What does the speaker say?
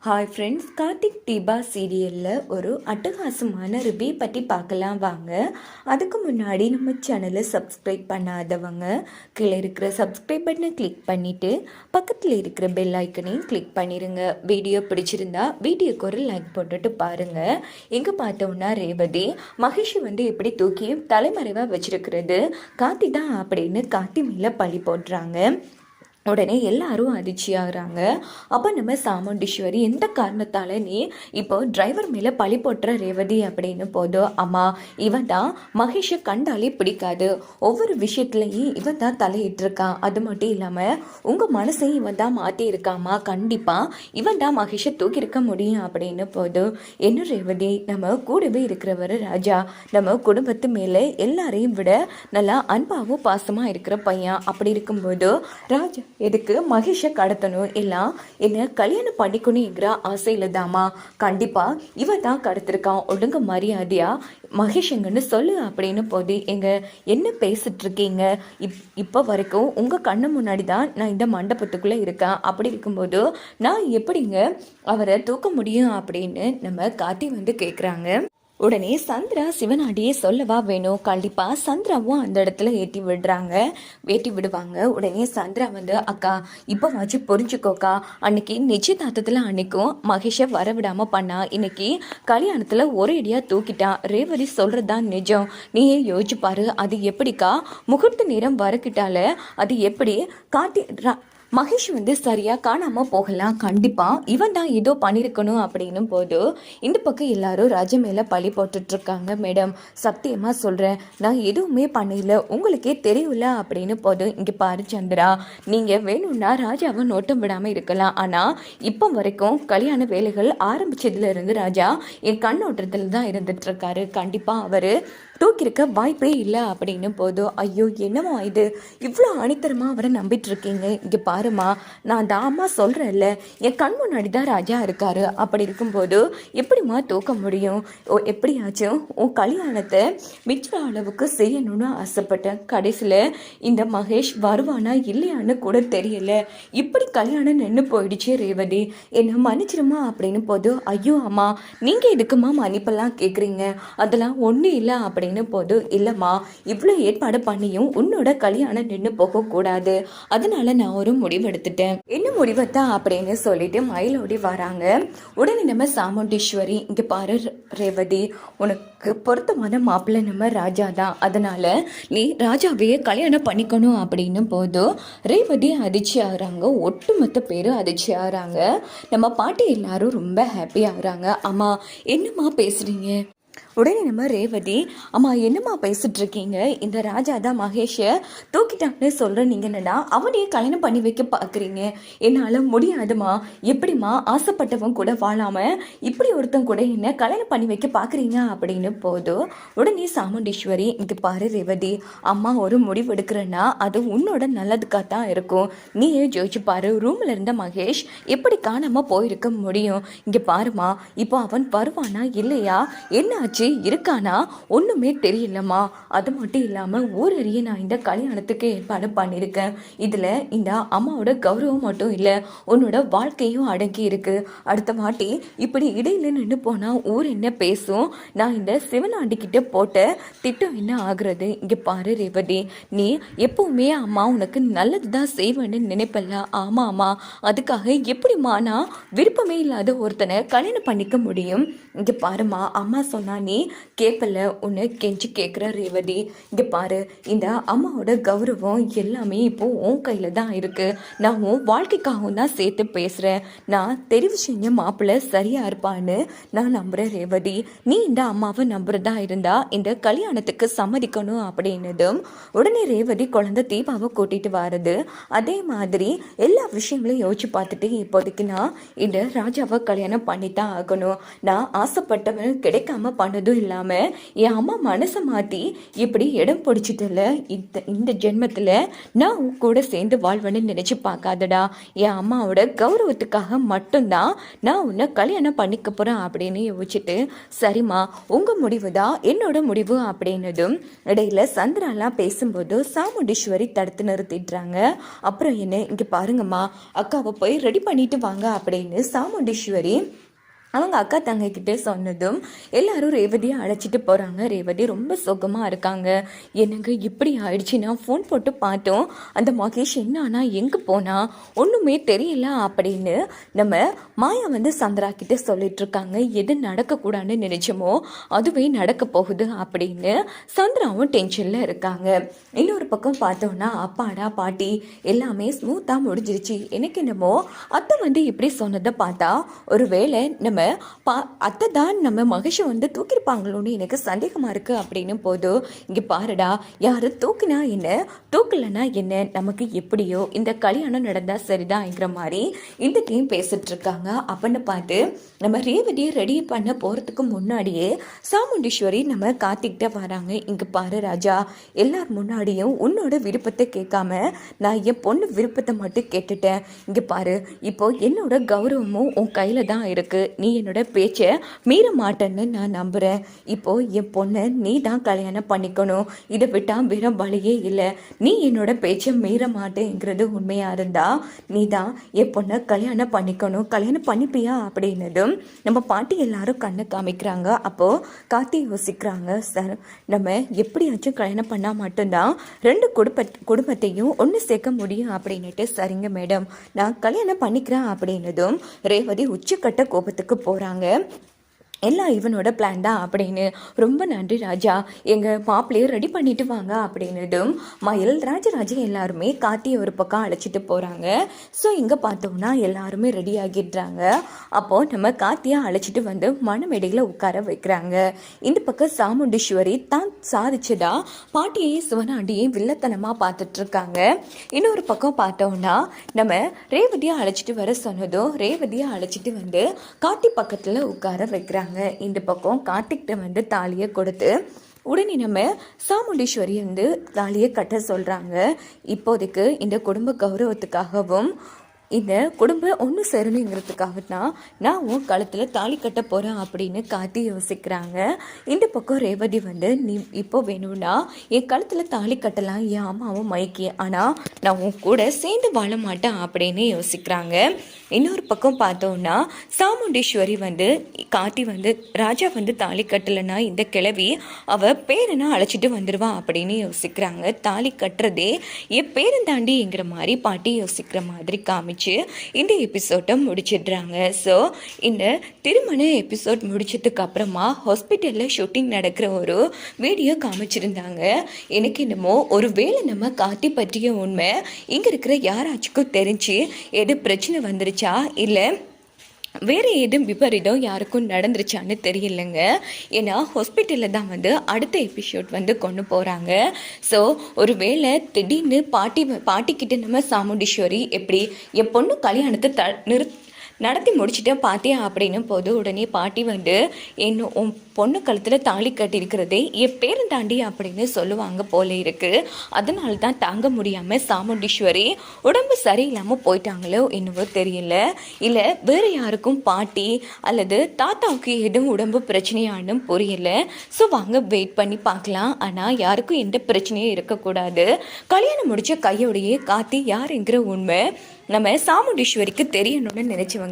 Hi friends, Karthik Deepa சீரியலில் ஒரு அட்டகாசமான ரிவ்யூ பற்றி பார்க்கலாம் வாங்க. அதுக்கு முன்னாடி நம்ம சேனலை சப்ஸ்கிரைப் பண்ணாதவங்க கீழே இருக்கிற சப்ஸ்கிரைப் பட்டனை கிளிக் பண்ணிவிட்டு பக்கத்தில் இருக்கிற பெல் ஐக்கனையும் கிளிக் பண்ணிடுங்க. வீடியோ பிடிச்சிருந்தா வீடியோக்கு ஒரு லைக் போட்டுட்டு பாருங்கள். எங்கே பார்த்தோன்னா ரேவதி மகேஷ் எப்படி தூக்கி தலைமறைவாக வச்சுருக்கிறது கார்த்தி தான் அப்படின்னு கார்த்தி மேலே பழி போடுறாங்க. உடனே எல்லாரும் அதிர்ச்சியாகிறாங்க. அப்போ நம்ம சாமுண்டீஸ்வரி எந்த காரணத்தால் நீ இப்போ டிரைவர் மேலே பழி போட்டுற ரேவதி அப்படின்னு போதும். அம்மா, இவன் தான் மகேஷை கண்டாலே பிடிக்காது, ஒவ்வொரு விஷயத்துலையும் இவன் தான் தலையிட்டிருக்கான், அது மட்டும் இல்லாமல் உங்கள் மனசையும் இவன் தான் மாற்றியிருக்காமா, கண்டிப்பாக இவன் தான் மகேஷை தூக்கியிருக்க முடியும் அப்படின்னு போதும். என்ன ரேவதி, நம்ம கூடவே இருக்கிறவர் ராஜா, நம்ம குடும்பத்து மேலே எல்லாரையும் விட நல்லா அன்பாகவும் பாசமாக இருக்கிற பையன். அப்படி இருக்கும்போது ராஜா எதுக்கு மகேஷை கடத்தணும், எல்லாம் என்ன கல்யாணம் பண்ணிக்கணுங்கிற ஆசையில் தாமா, கண்டிப்பாக இவன் தான் கடத்திருக்கான், ஒழுங்கு மரியாதையா மகேஷங்கன்னு சொல்லு அப்படின்னு போது. என்ன பேசிட்டு இருக்கீங்க? இப்போ வரைக்கும் உங்கள் கண்ணு முன்னாடி தான் நான் இந்த மண்டபத்துக்குள்ளே இருக்கேன். அப்படி இருக்கும்போது நான் எப்படிங்க அவரை தூக்க முடியும் அப்படின்னு நம்ம கார்த்தி கேட்குறாங்க. உடனே சந்திரா சிவனாடியே சொல்லவா வேணும், கண்டிப்பாக சந்திராவும் அந்த இடத்துல ஏற்றி விடுவாங்க. உடனே சந்திரா அக்கா இப்போ வச்சு புரிஞ்சுக்கோக்கா, அன்னைக்கு நிச்சயதார்த்தத்தில் அன்னைக்கும் மகேஷை வரவிடாமல் பண்ணா, இன்னைக்கு கல்யாணத்தில் ஒரேடியாக தூக்கிட்டான். ரேவதி சொல்கிறது தான் நிஜம், நீயே யோசிச்சு பாரு. அது எப்படிக்கா முகூர்த்த நேரம் வரக்கிட்டால அது எப்படி கார்த்தி மகேஷ் சரியாக காணாமல் போகலாம், கண்டிப்பாக இவன் தான் ஏதோ பண்ணியிருக்கணும் அப்படின்னு போது இந்த பக்கம் எல்லாரும் ராஜா மேலே பழி போட்டுட்ருக்காங்க. மேடம், சத்தியமாக சொல்கிறேன், நான் எதுவுமே பண்ணல, உங்களுக்கே தெரியல அப்படின்னு போது. இங்கே பாரு சந்திரா, நீங்கள் வேணும்னா ராஜாவை நோட்டம் விடாமல் இருக்கலாம், ஆனால் இப்போ வரைக்கும் கல்யாண வேலைகள் ஆரம்பித்ததுலேருந்து ராஜா என் கண்ணோட்டத்தில் தான் இருந்துகிட்ருக்காரு, கண்டிப்பாக அவர் தூக்கியிருக்க வாய்ப்பே இல்லை அப்படின்னு போதும். ஐயோ, என்னவா இது, இவ்வளோ அணித்தரமாக அவரை நம்பிட்டு இருக்கீங்க? இங்கே பாருமா, நான் தாமா சொல்கிறேன்ல, என் கண் முன்னாடி தான் ராஜா இருக்காரு. அப்படி இருக்கும்போது எப்படிம்மா தூக்க முடியும்? எப்படியாச்சும் உன் கல்யாணத்தை மிச்ச அளவுக்கு செய்யணும்னு ஆசைப்பட்டேன். கடைசியில் இந்த மகேஷ் வருவானா இல்லையான்னு கூட தெரியல, இப்படி கல்யாணம் நின்று போயிடுச்சு. ரேவதி, என்ன மன்னிச்சிருமா அப்படின்னு போது. ஐயோ அம்மா, நீங்கள் எதுக்குமா மன்னிப்பெல்லாம் கேட்குறீங்க? அதெல்லாம் ஒன்றும் இல்லை அப்படின்னு போது. இல்லம்மா, இவ்வளோ ஏற்பாடு பண்ணியும் உன்னோட கல்யாணம் நின்று போகக்கூடாது, அதனால நான் ஒரு முடிவு எடுத்துட்டேன். என்ன முடிவத்தான் அப்படின்னு சொல்லிட்டு மயிலோடி வராங்க. உடனே நம்ம சாமுண்டீஸ்வரி, இங்க பாரு ரேவதி, உனக்கு பொருத்தமான மாப்பிள்ளை நம்ம ராஜா தான், அதனால நீ ராஜாவையே கல்யாணம் பண்ணிக்கணும் அப்படின்னு போதும். ரேவதி அதிர்ச்சி ஆகுறாங்க, ஒட்டுமொத்த பேரும் அதிர்ச்சி ஆகுறாங்க. நம்ம பாட்டி எல்லாரும் ரொம்ப ஹாப்பி ஆகுறாங்க. அம்மா, என்னம்மா பேசுறீங்க? உடனே நம்ம ரேவதி, அம்மா என்னம்மா பேசிட்டு இருக்கீங்க? இந்த ராஜா தான் மகேஷை தூக்கிட்டான்னு சொல்கிற, நீங்கள் என்னடா அவனையே கல்யாணம் பண்ணி வைக்க பார்க்குறீங்க? என்னால் முடியாதுமா, எப்படிம்மா ஆசைப்பட்டவன் கூட வாழாமல் இப்படி ஒருத்தன் கூட என்ன கல்யாணம் பண்ணி வைக்க பார்க்குறீங்க அப்படின்னு போதும். உடனே சாமுண்டீஸ்வரி, இங்கே பாரு ரேவதி, அம்மா ஒரு முடிவு எடுக்கிறேன்னா அது உன்னோட நல்லதுக்காக தான் இருக்கும், நீயே ஜோதிச்சு பாரு. ரூமில் இருந்த மகேஷ் எப்படி காணாமல் போயிருக்க முடியும்? இங்கே பாருமா, இப்போ அவன் வருவானா இல்லையா, என்ன இருக்கானா ஒண்ணுமே தெரியலம்மா. அது மட்டும் இல்லாம ஊரறிய நான் இந்த கல்யாணத்துக்கு ஏற்பாடு பண்ணியிருக்கேன். இதுல இந்த அம்மாவோட கௌரவம் மட்டும் இல்ல, உன்னோட வாழ்க்கையும் அடங்கி இருக்கு. அடுத்த வாட்டி இப்படி இடையில நின்று போனா ஊர் என்ன பேசும்? நான் இந்த சிவனாண்டி கிட்ட போட்ட திட்டம் என்ன ஆகுறது? இங்க பாரு ரேவதி, நீ எப்பவுமே அம்மா உனக்கு நல்லதுதான் செய்வேன்னு நினைப்பல. ஆமா ஆமா, அதுக்காக எப்படிமா நான் விருப்பமே இல்லாத ஒருத்தனை கல்யாணம் பண்ணிக்க முடியும்? இங்க பாருமா, அம்மா சொன்னா நீ கேட்கல, உன்னை கெஞ்சி கேட்குற ரேவதி. இங்கே பாரு, இந்த அம்மாவோட கௌரவம் எல்லாமே இப்போ உன் கையில் தான் இருக்குது. நான் உன் வாழ்க்கைக்காகவும் தான் சேர்த்து பேசுகிறேன். நான் தெரிவு செஞ்ச மாப்பிள்ளை சரியாக இருப்பான்னு நான் நம்புகிறேன் ரேவதி. நீ இந்த அம்மாவை நம்புறதா இருந்தா இந்த கல்யாணத்துக்கு சம்மதிக்கணும் அப்படின்னதும் உடனே ரேவதி குழந்தை தீபாவை கூட்டிகிட்டு வர்றது. அதே மாதிரி எல்லா விஷயங்களையும் யோசிச்சு பார்த்துட்டு இப்போதைக்கு நான் இந்த ராஜாவை கல்யாணம் பண்ணித்தான் ஆகணும். நான் ஆசைப்பட்டவன் கிடைக்காம பண்ண பண்ணதும் இல்லாமல் என் அம்மா மனசை மாற்றி இப்படி இடம் பிடிச்சிட்டல. இந்த ஜென்மத்தில் நான் உன் கூட சேர்ந்து வாழ்வேன்னு நினச்சி பார்க்காதடா. என் அம்மாவோட கௌரவத்துக்காக மட்டும்தான் நான் உன்னை கல்யாணம் பண்ணிக்க போகிறேன் அப்படின்னு யோசிச்சுட்டு, சரிம்மா உங்கள் முடிவு தான் என்னோட முடிவு அப்படின்னதும் இடையில சந்திராலாம் பேசும்போது சாமுண்டீஸ்வரி தடுத்து நிறுத்திடுறாங்க. அப்புறம் என்ன, இங்கே பாருங்கம்மா, அக்காவை போய் ரெடி பண்ணிட்டு வாங்க அப்படின்னு சாமுண்டீஸ்வரி அவங்க அக்கா தங்கக்கிட்ட சொன்னதும் எல்லாரும் ரேவதியை அழைச்சிட்டு போகிறாங்க. ரேவதி ரொம்ப சுகமாக இருக்காங்க. என்னங்க இப்படி ஆயிடுச்சு, நான் ஃபோன் போட்டு பார்த்தோம், அந்த மகேஷ் என்ன ஆனால் எங்கே போனா ஒன்றுமே தெரியல அப்படின்னு நம்ம மாயா வந்து சந்திரா கிட்ட சொல்லிட்டு இருக்காங்க. எது நடக்கக்கூடாதுன்னு நினைச்சோமோ அதுவே நடக்க போகுது அப்படின்னு சந்திராவும் டென்ஷனில் இருக்காங்க. இன்னொரு பக்கம் பார்த்தோன்னா அப்பாடா பாட்டி எல்லாமே ஸ்மூத்தாக முடிஞ்சிருச்சு. எனக்கு என்னமோ அத்தை வந்து இப்படி சொன்னதை பார்த்தா ஒரு வேளை நம்ம அத்தை தான் நம்ம மகேஷை வந்து தூக்கியிருப்பாங்களோன்னு எனக்கு சந்தேகமாக இருக்குது அப்படின்னு போதும். இங்கே பாருடா, யார் தூக்கினா என்ன தூக்கலைன்னா என்ன, நமக்கு எப்படியோ இந்த கல்யாணம் நடந்தால் சரிதான்ங்கிற மாதிரி இந்த டீம் பேசிட்டு இருக்காங்க. அப்படின்னு பார்த்து நம்ம ரேவதியை ரெடி பண்ண போகிறதுக்கு முன்னாடியே சாமுண்டீஸ்வரி நம்ம காத்திக்கிட்ட வராங்க. இங்கே பாரு ராஜா, எல்லார் முன்னாடியும் உன்னோட விருப்பத்தை கேட்காம நான் என் பொண்ணு விருப்பத்தை மட்டும் கேட்டுட்டேன். இங்கே பாரு, இப்போ என்னோட கௌரவமும் உன் கையில் தான் இருக்குது. நீ என்னோட பேச்சை மீற மாட்டேன்னு நான் நம்புகிறேன். இப்போ என் பொண்ணை நீ தான் கல்யாணம் பண்ணிக்கணும். இதை விட்டால் வேற வழியே இல்லை. நீ என்னோட பேச்சை மீற மாட்டேங்கிறது உண்மையாக இருந்தா நீ தான் என் பொண்ணை கல்யாணம் பண்ணிக்கணும். கல்யாணம் பண்ணிப்பியா அப்படின்னதும் நம்ம பாட்டி எல்லாரும் கண்ணை காமிக்கிறாங்க. அப்போது காத்தி யோசிக்கிறாங்க, சார் நம்ம எப்படியாச்சும் கல்யாணம் பண்ணால் மட்டும்தான் ரெண்டு குடும்பத்தையும் ஒன்று சேர்க்க முடியும் அப்படின்னுட்டு. சரிங்க மேடம், நான் கல்யாணம் பண்ணிக்கிறேன் அப்படின்னதும் ரேவதி உச்சக்கட்ட கோபத்துக்கு போகிறாங்க. எல்லாம் இவனோட பிளான் தான் அப்படின்னு. ரொம்ப நன்றி ராஜா, எங்கள் மாப்பிள்ளையை ரெடி பண்ணிட்டு வாங்க அப்படின்னதும் மயில் ராஜராஜன் எல்லாருமே காத்தியை ஒரு பக்கம் அழைச்சிட்டு போகிறாங்க. ஸோ இங்கே பார்த்தோம்னா எல்லாருமே ரெடி ஆகிடுறாங்க. அப்போது நம்ம காத்தியை அழைச்சிட்டு வந்து மணமேடையில் உட்கார வைக்கிறாங்க. இந்த பக்கம் சாமுண்டீஸ்வரி தான் சாதிச்சதா பாட்டியையும் சிவனாண்டியையும் வில்லத்தனமாக பார்த்துட்ருக்காங்க. இன்னொரு பக்கம் பார்த்தோம்னா நம்ம ரேவதியை அழைச்சிட்டு வர சொன்னதும் ரேவதியை அழைச்சிட்டு வந்து காத்தி பக்கத்தில் உட்கார வைக்கிறாங்க. இந்த பக்கம் கார்த்திக்கிட்ட வந்து தாலியை கொடுத்து உடனே நம்ம சாமுண்டீஸ்வரி வந்து தாலியை கட்ட சொல்கிறாங்க. இப்போதைக்கு இந்த குடும்ப கௌரவத்துக்காகவும் இந்த குடும்பம் ஒன்று சேரணுங்கிறதுக்காக தான் நான் உன் கழுத்தில் தாலி கட்ட போகிறேன் அப்படின்னு காத்தி யோசிக்கிறாங்க. இந்த பக்கம் ரேவதி வந்து நீ இப்போ வேணும்னா என் கழுத்தில் தாலி கட்டலாம், என் அம்மாவும் மைக்கி, ஆனால் நான் உன் கூட சேர்ந்து வாழ மாட்டேன் அப்படின்னு யோசிக்கிறாங்க. இன்னொரு பக்கம் பார்த்தோன்னா சாமுண்டீஸ்வரி வந்து காத்தி வந்து ராஜா வந்து தாலி கட்டலைன்னா இந்த கிழவி அவள் பேரனை அழைச்சிட்டு வந்துடுவா அப்படின்னு யோசிக்கிறாங்க. தாலி கட்டுறதே என் பேரந்தாண்டிங்கிற மாதிரி பாட்டி யோசிக்கிற மாதிரி காமிச்சு இந்த எபிசோட்டை முடிச்சிடுறாங்க. ஸோ இந்த திருமண எபிசோட் முடிச்சதுக்கு அப்புறமா ஹாஸ்பிட்டலில் ஷூட்டிங் நடக்கிற ஒரு வீடியோ காமிச்சிருந்தாங்க. எனக்கு என்னமோ ஒரு வேளை நம்ம காத்தி பற்றிய உண்மை இங்கே இருக்கிற யாராச்சுக்கும் தெரிஞ்சு எது பிரச்சனை வந்துருச்சா இல்லை வேறு எதுவும் விபரீதம் யாருக்கும் நடந்துருச்சான்னு தெரியலைங்க. ஏன்னா ஹாஸ்பிட்டலில் தான் வந்து அடுத்த எபிசோட் வந்து கொண்டு போகிறாங்க. ஸோ ஒரு வேளை திடீர்னு பாட்டிக்கிட்ட நம்ம சாமுண்டீஸ்வரி எப்படி என் பொண்ணு கல்யாணத்தை நடத்தி முடிச்சுட்டு பாத்தியா அப்படின்னு போது உடனே பாட்டி வந்து இன்னும் உன் பொண்ணு கழுத்தில் தாலி கட்டியிருக்கிறதே என் பேரும் தாண்டி அப்படின்னு சொல்லுவாங்க போல இருக்குது. அதனால தான் தாங்க முடியாமல் சாமுண்டீஸ்வரி உடம்பு சரியில்லாமல் போயிட்டாங்களோ என்னவோ தெரியல, இல்லை வேறு யாருக்கும் பாட்டி அல்லது தாத்தாவுக்கு எதுவும் உடம்பு பிரச்சனையானு புரியல. ஸோ வாங்க வெயிட் பண்ணி பார்க்கலாம். ஆனால் யாருக்கும் எந்த பிரச்சனையும் இருக்கக்கூடாது. கல்யாணம் முடிச்ச கையோடையே காத்தி யாருங்கிற உண்மை நம்ம சாமுண்டீஸ்வரிக்கு தெரியணும்னு நினச்சவங்க